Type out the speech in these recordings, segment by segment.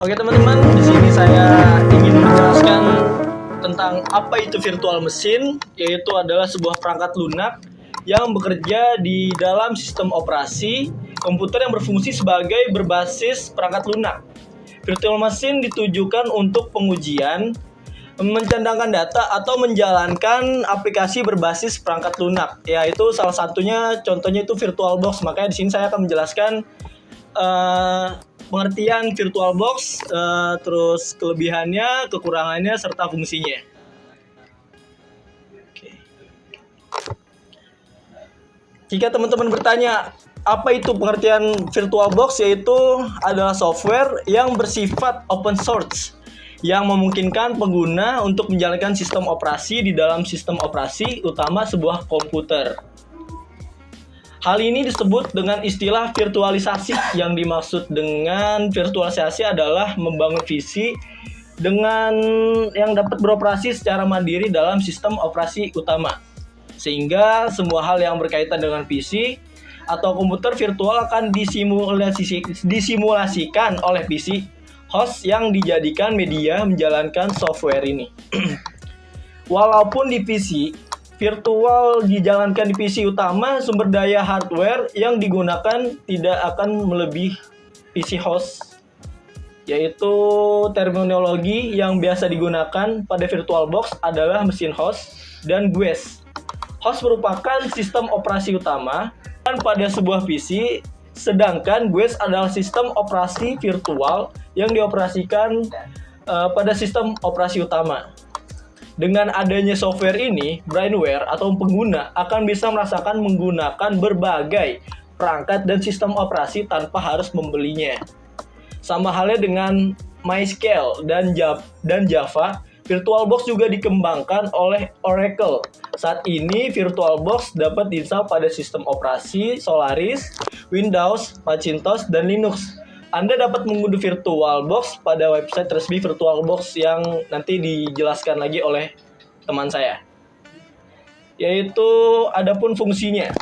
Oke teman-teman, di sini saya ingin menjelaskan tentang apa itu virtual machine, yaitu adalah sebuah perangkat lunak yang bekerja di dalam sistem operasi komputer yang berfungsi sebagai berbasis perangkat lunak. Virtual machine ditujukan untuk pengujian, mencadangkan data atau menjalankan aplikasi berbasis perangkat lunak. Yaitu salah satunya contohnya itu VirtualBox. Makanya di sini saya akan menjelaskan pengertian VirtualBox, terus kelebihannya, kekurangannya, serta fungsinya. Oke. Jika teman-teman bertanya, apa itu pengertian VirtualBox? Yaitu adalah software yang bersifat open source yang memungkinkan pengguna untuk menjalankan sistem operasi di dalam sistem operasi utama sebuah komputer. Hal ini disebut dengan istilah virtualisasi. Yang dimaksud dengan virtualisasi adalah membangun PC dengan yang dapat beroperasi secara mandiri dalam sistem operasi utama. Sehingga semua hal yang berkaitan dengan PC atau komputer virtual akan disimulasikan oleh PC host yang dijadikan media menjalankan software ini. Walaupun di PC virtual dijalankan di PC utama, sumber daya hardware yang digunakan tidak akan melebihi PC host, yaitu terminologi yang biasa digunakan pada VirtualBox adalah mesin host dan GUIS. Host merupakan sistem operasi utama pada sebuah PC, sedangkan GUIS adalah sistem operasi virtual yang dioperasikan pada sistem operasi utama. Dengan adanya software ini, brainware atau pengguna akan bisa merasakan menggunakan berbagai perangkat dan sistem operasi tanpa harus membelinya. Sama halnya dengan MySQL dan Java, VirtualBox juga dikembangkan oleh Oracle. Saat ini VirtualBox dapat diinstal pada sistem operasi Solaris, Windows, Macintosh, dan Linux. Anda dapat mengunduh VirtualBox pada website resmi VirtualBox yang nanti dijelaskan lagi oleh teman saya. Yaitu adapun fungsinya.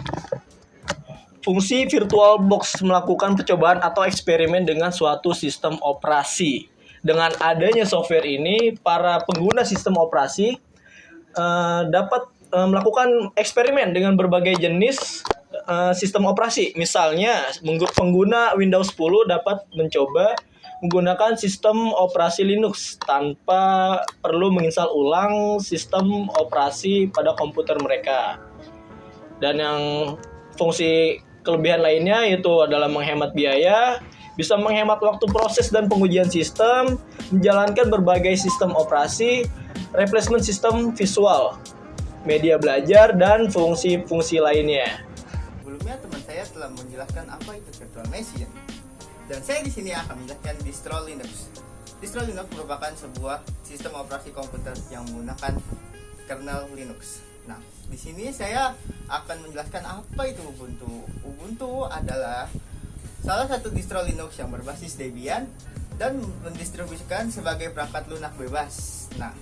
Fungsi VirtualBox melakukan percobaan atau eksperimen dengan suatu sistem operasi. Dengan adanya software ini, para pengguna sistem operasi dapat melakukan eksperimen dengan berbagai jenis sistem operasi. Misalnya, pengguna Windows 10 dapat mencoba menggunakan sistem operasi Linux tanpa perlu menginstal ulang sistem operasi pada komputer mereka. Dan yang fungsi kelebihan lainnya yaitu adalah menghemat biaya, bisa menghemat waktu proses dan pengujian sistem, menjalankan berbagai sistem operasi, replacement sistem visual, media belajar, dan fungsi-fungsi lainnya. Sebelumnya teman saya telah menjelaskan apa itu virtual machine, dan saya di sini akan menjelaskan distro Linux. Distro Linux merupakan sebuah sistem operasi komputer yang menggunakan kernel Linux. Nah, di sini saya akan menjelaskan apa itu Ubuntu. Ubuntu adalah salah satu distro Linux yang berbasis Debian dan mendistribusikan sebagai perangkat lunak bebas. Nah,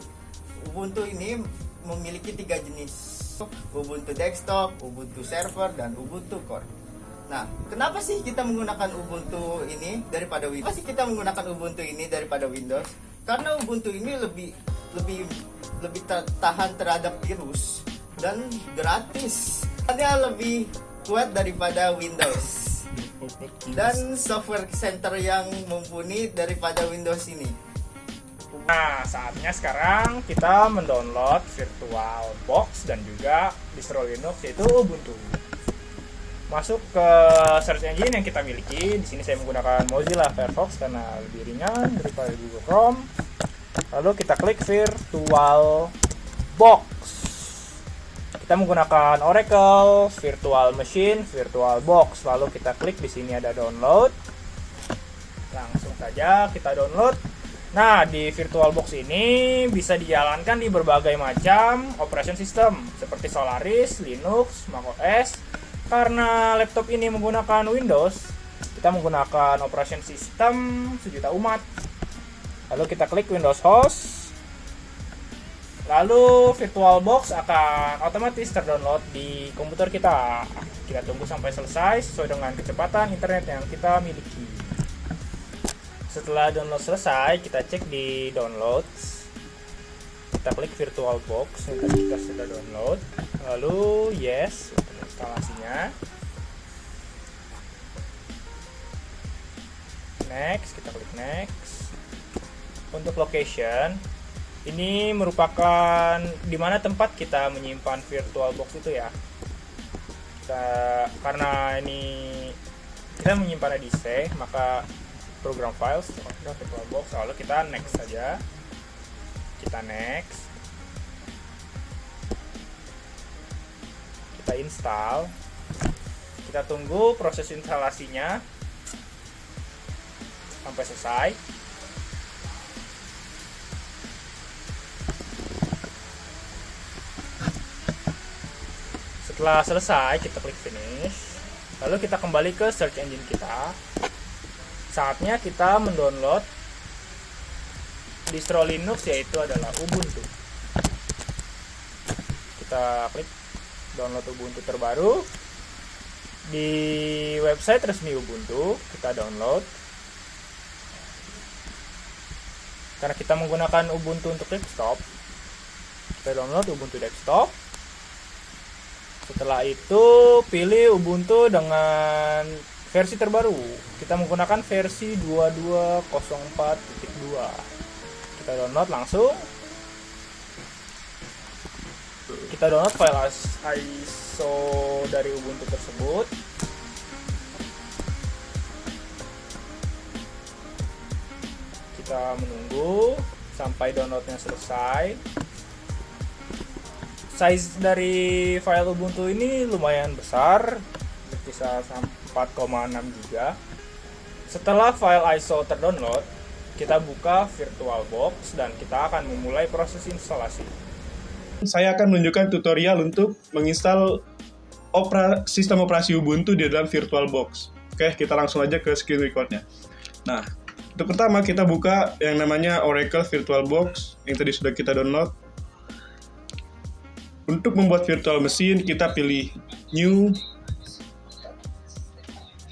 Ubuntu ini memiliki 3 jenis: Ubuntu desktop, Ubuntu server, dan Ubuntu core. Nah, kenapa sih kita menggunakan Ubuntu ini daripada Windows? Kenapa sih kita menggunakan Ubuntu ini daripada Windows? Karena Ubuntu ini lebih tahan terhadap virus dan gratis. Hanya lebih kuat daripada Windows. Dan software center yang mumpuni daripada Windows ini. Nah, saatnya sekarang kita mendownload VirtualBox dan juga distro Linux yaitu Ubuntu. Masuk ke search engine yang kita miliki. Di sini saya menggunakan Mozilla Firefox karena lebih ringan daripada Google Chrome. Lalu kita klik VirtualBox. Kita menggunakan Oracle, Virtual Machine, VirtualBox. Lalu kita klik di sini ada download. Langsung saja kita download. Nah, di VirtualBox ini bisa dijalankan di berbagai macam operation system seperti Solaris, Linux, macOS. Karena laptop ini menggunakan Windows, kita menggunakan operation system sejuta umat. Lalu kita klik Windows Host. Lalu VirtualBox akan otomatis terdownload di komputer kita. Kita tunggu sampai selesai sesuai dengan kecepatan internet yang kita miliki. Setelah download selesai, kita cek di downloads. Kita klik VirtualBox yang tadi kita sudah download. Lalu yes untuk instalasinya. Next, kita klik next. Untuk location, ini merupakan dimana tempat kita menyimpan VirtualBox itu ya. Karena ini kita menyimpannya di C, maka program files VirtualBox, lalu kita next saja. Kita next. Kita install. Kita tunggu proses instalasinya sampai selesai. Setelah selesai, kita klik finish. Lalu kita kembali ke search engine kita. Saatnya kita mendownload distro Linux, yaitu adalah Ubuntu. Kita klik download Ubuntu terbaru. Di website resmi Ubuntu, kita download. Karena kita menggunakan Ubuntu untuk desktop, kita download Ubuntu desktop. Setelah itu pilih Ubuntu dengan versi terbaru. Kita menggunakan versi 22.04.2. Kita download langsung. Kita download file ISO dari Ubuntu tersebut. Kita menunggu sampai downloadnya selesai. Size dari file Ubuntu ini lumayan besar, berkisar 4,6 GB. Setelah file ISO terdownload, kita buka VirtualBox dan kita akan memulai proses instalasi. Saya akan menunjukkan tutorial untuk menginstal sistem operasi Ubuntu di dalam VirtualBox. Oke, kita langsung aja ke screen recordnya. Nah, untuk pertama kita buka yang namanya Oracle VirtualBox yang tadi sudah kita download. Untuk membuat virtual machine, kita pilih New.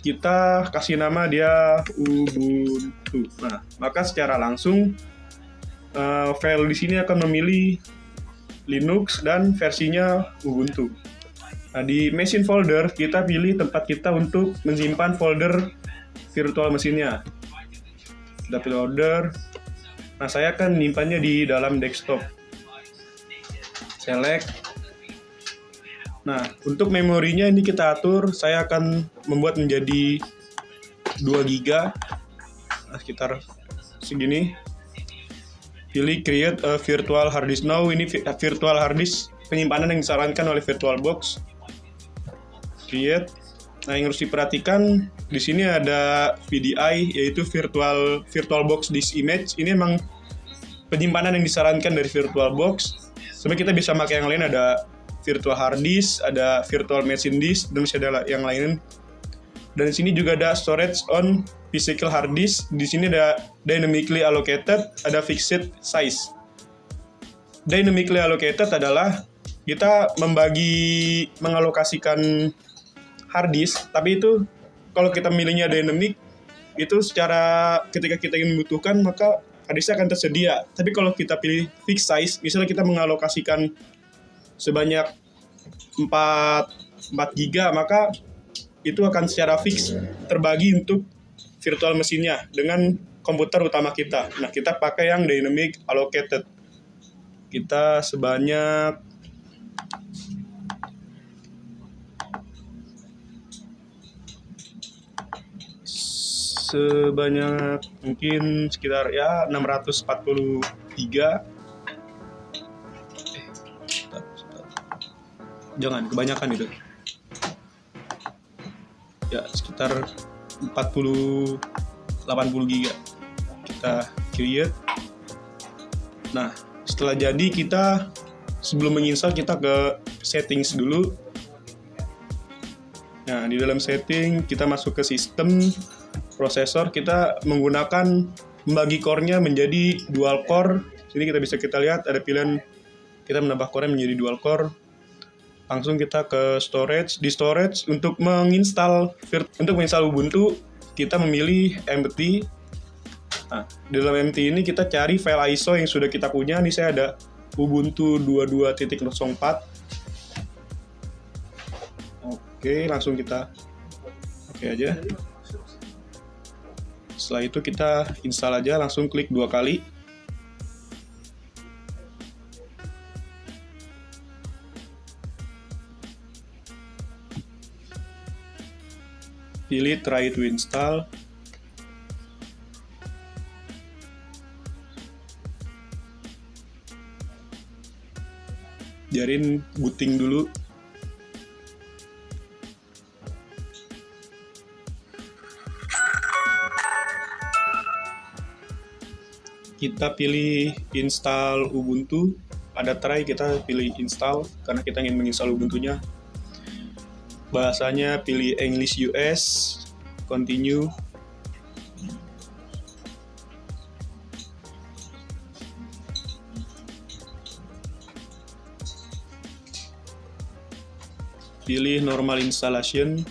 Kita kasih nama dia Ubuntu. Nah, maka secara langsung file di sini akan memilih Linux dan versinya Ubuntu. Nah, di machine folder kita pilih tempat kita untuk menyimpan folder virtual mesinnya. Kita pilih folder. Nah, saya akan menyimpannya di dalam desktop. Select. Nah, untuk memorinya ini kita atur. Saya akan membuat menjadi 2 GB. Nah, sekitar segini. Pilih create a virtual hard disk now. Ini virtual hard disk penyimpanan yang disarankan oleh VirtualBox. Create. Nah, yang harus diperhatikan di sini ada VDI, yaitu VirtualBox Disk Image. Ini memang penyimpanan yang disarankan dari VirtualBox. Sebenarnya kita bisa pakai yang lain, ada virtual hard disk, ada virtual machine disk, dan masih ada yang lain. Dan di sini juga ada storage on physical hard disk. Di sini ada dynamically allocated, ada fixed size. Dynamically allocated adalah kita mengalokasikan hard disk, tapi itu kalau kita milihnya dynamic, itu secara ketika kita ingin membutuhkan, maka hard disknya akan tersedia. Tapi kalau kita pilih fixed size, misalnya kita mengalokasikan sebanyak 4 GB, maka itu akan secara fix terbagi untuk virtual mesinnya dengan komputer utama kita. Nah, kita pakai yang dynamic allocated. Kita sebanyak mungkin sekitar ya 643. Jangan kebanyakan itu. Ya, sekitar 80 GB. Kita create. Nah, setelah jadi, kita sebelum menginstal kita ke settings dulu. Nah, di dalam setting kita masuk ke sistem prosesor. Kita menggunakan membagi core-nya menjadi dual core. Sini kita lihat ada pilihan kita menambah core menjadi dual core. Langsung kita ke storage. Di storage untuk menginstal Ubuntu, kita memilih empty. Nah, di dalam MT ini kita cari file ISO yang sudah kita punya. Ini saya ada Ubuntu 22.04. Oke, langsung kita oke aja. Setelah itu kita install aja, langsung klik 2 kali. Pilih try to install. Biarin booting dulu. Kita pilih install Ubuntu. Ada try, kita pilih install karena kita ingin menginstal Ubuntunya. Bahasanya pilih English US, continue. Pilih normal installation.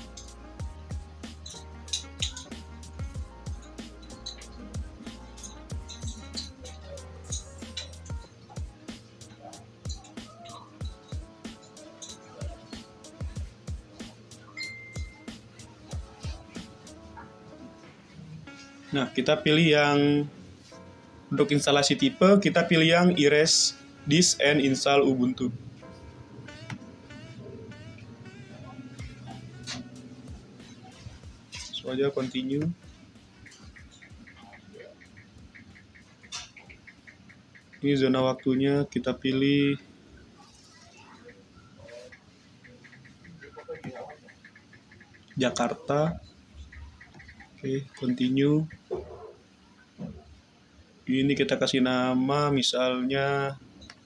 Nah, kita pilih yang untuk instalasi tipe, kita pilih yang erase disk and install Ubuntu. So aja continue. Ini zona waktunya, kita pilih Jakarta. Oke, continue. Ini kita kasih nama, misalnya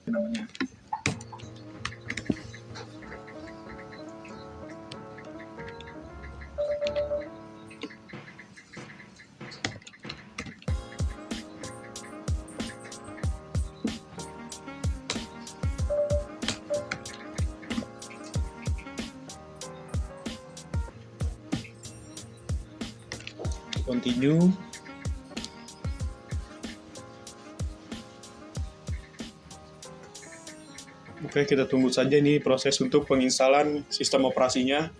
namanya. Continue. Oke, kita tunggu saja nih proses untuk penginstalan sistem operasinya.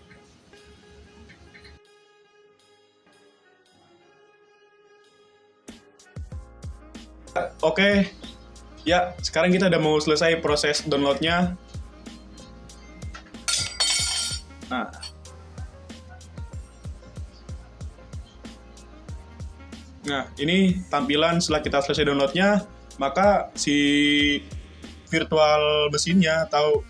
Oke, ya sekarang kita udah mau selesai proses downloadnya. Nah, ini tampilan setelah kita selesai downloadnya, maka si virtual mesinnya atau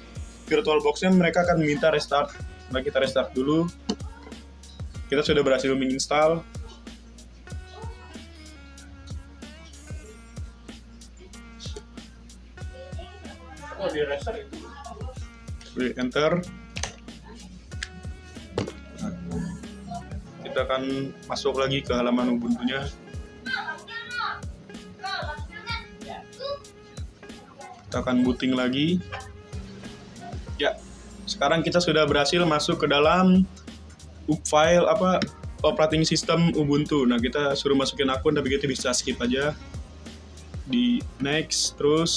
virtual box-nya mereka akan meminta restart. Nah, kita restart dulu. Kita sudah berhasil menginstal. Oh, di restart itu. Enter. Kita akan masuk lagi ke halaman Ubuntu-nya. Kita akan booting lagi. Ya, sekarang kita sudah berhasil masuk ke dalam file operating system Ubuntu. Nah, kita suruh masukin akun, tapi kita bisa skip aja. Di next, terus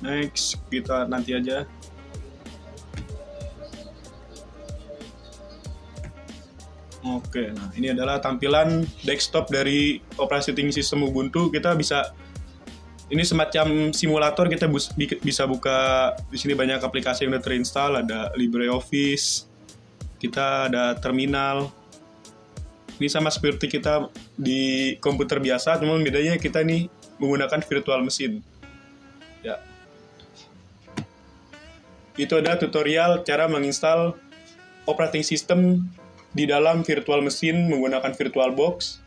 next, kita nanti aja. Oke, nah ini adalah tampilan desktop dari operating system Ubuntu. Kita bisa, ini semacam simulator, kita bisa buka di sini banyak aplikasi yang udah terinstall, ada LibreOffice, kita ada terminal. Ini sama seperti kita di komputer biasa, cuma bedanya kita nih menggunakan virtual machine. Ya. Itu ada tutorial cara menginstal operating system di dalam virtual machine menggunakan VirtualBox.